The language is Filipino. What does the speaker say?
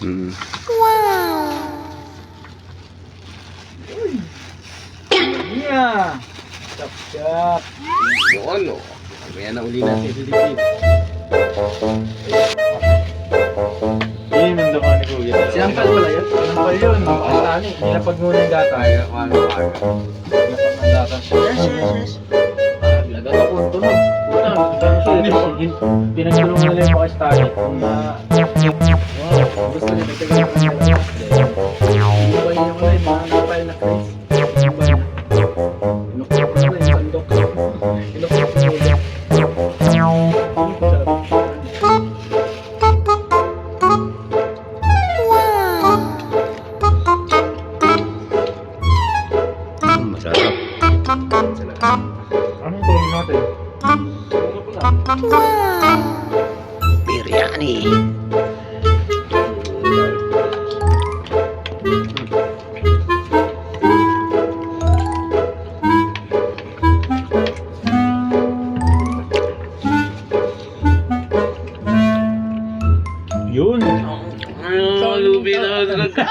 Wow! Yeah! Chop. Yun, o. Mamaya na uli natin didipin. Yun yung naman ni Kuya. Sinampal pala yun? Sinampal yun. Ano, nilapag muna yung gata. Nilapag ng data. Yes. Lagat ako, tunog. Pinagulong nila yung mga style. Gusto nila nagtagal ng dalawa. Hindi ba yung mga napal na Chris? Inukot ko na yung sandok. Inukot ko na masarap. Anong tuloy natin? Biryani. Yun. Lubi na talaga.